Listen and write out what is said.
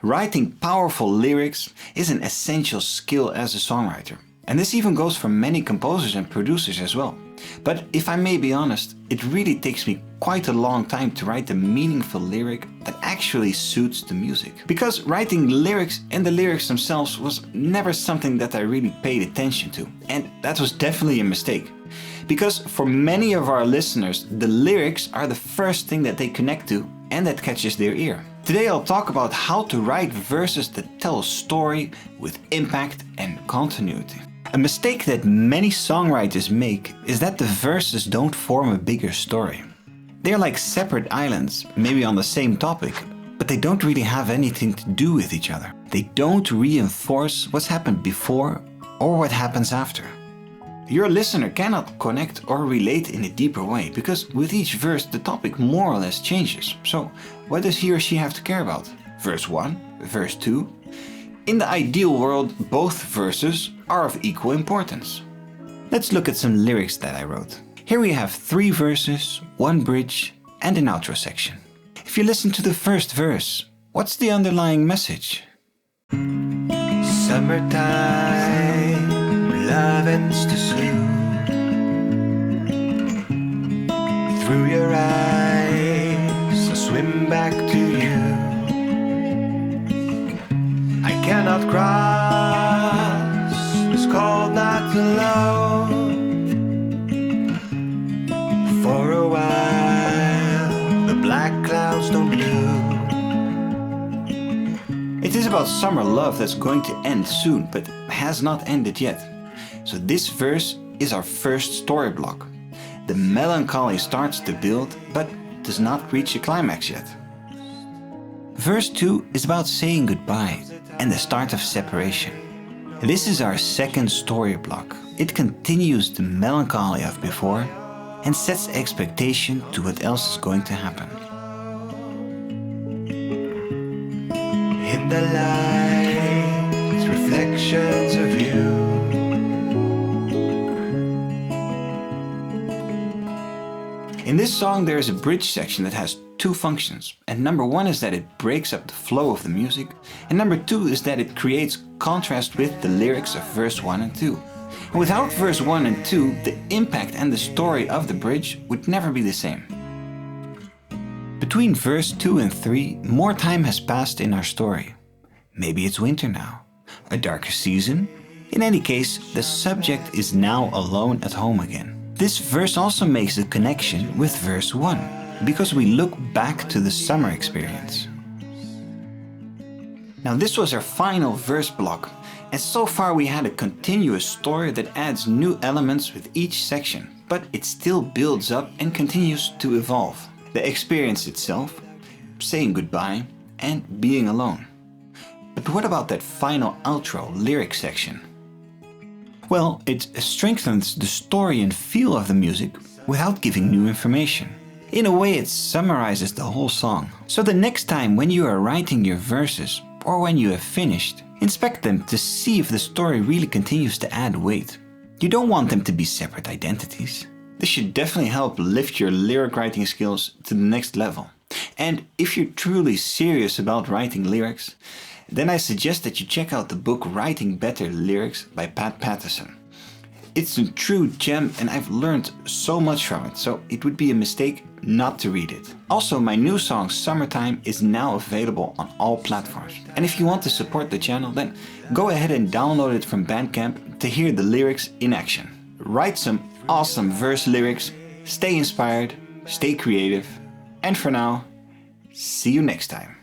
Writing powerful lyrics is an essential skill as a songwriter. And this even goes for many composers and producers as well. But if I may be honest, it really takes me quite a long time to write a meaningful lyric that actually suits the music. Because writing lyrics and the lyrics themselves was never something that I really paid attention to. And that was definitely a mistake. Because for many of our listeners, the lyrics are the first thing that they connect to and that catches their ear. Today I'll talk about how to write verses that tell a story with impact and continuity. A mistake that many songwriters make is that the verses don't form a bigger story. They're like separate islands, maybe on the same topic, but they don't really have anything to do with each other. They don't reinforce what's happened before or what happens after. Your listener cannot connect or relate in a deeper way because with each verse the topic more or less changes. So what does he or she have to care about? Verse 1, verse 2? In the ideal world, both verses are of equal importance. Let's look at some lyrics that I wrote. Here we have 3 verses, 1 bridge, and an outro section. If you listen to the first verse, what's the underlying message? Summertime, love ends too soon. Through your eyes, I swim back to you. I cannot cross this cold night alone. For a while, the black clouds don't bloom. It is about summer love that's going to end soon, but has not ended yet. So this verse is our first story block. The melancholy starts to build, but does not reach a climax yet. Verse 2 is about saying goodbye and the start of separation. This is our second story block. It continues the melancholy of before and sets expectation to what else is going to happen. In the light, reflections of you. In this song there is a bridge section that has 2 functions, and number 1 is that it breaks up the flow of the music, and number 2 is that it creates contrast with the lyrics of verse 1 and 2. And without verse 1 and 2, the impact and the story of the bridge would never be the same. Between verse 2 and 3, more time has passed in our story. Maybe it's winter now, a darker season. In any case, the subject is now alone at home again. This verse also makes a connection with verse 1, because we look back to the summer experience. Now this was our final verse block, and so far we had a continuous story that adds new elements with each section, but it still builds up and continues to evolve. The experience itself, saying goodbye, and being alone. But what about that final outro lyric section? Well, it strengthens the story and feel of the music without giving new information. In a way, it summarizes the whole song. So the next time when you are writing your verses, or when you have finished, inspect them to see if the story really continues to add weight. You don't want them to be separate identities. This should definitely help lift your lyric writing skills to the next level. And if you're truly serious about writing lyrics, then I suggest that you check out the book Writing Better Lyrics by Pat Patterson. It's a true gem and I've learned so much from it, so it would be a mistake not to read it. Also, my new song Summertime is now available on all platforms. And if you want to support the channel, then go ahead and download it from Bandcamp to hear the lyrics in action. Write some awesome verse lyrics, stay inspired, stay creative, and for now, see you next time.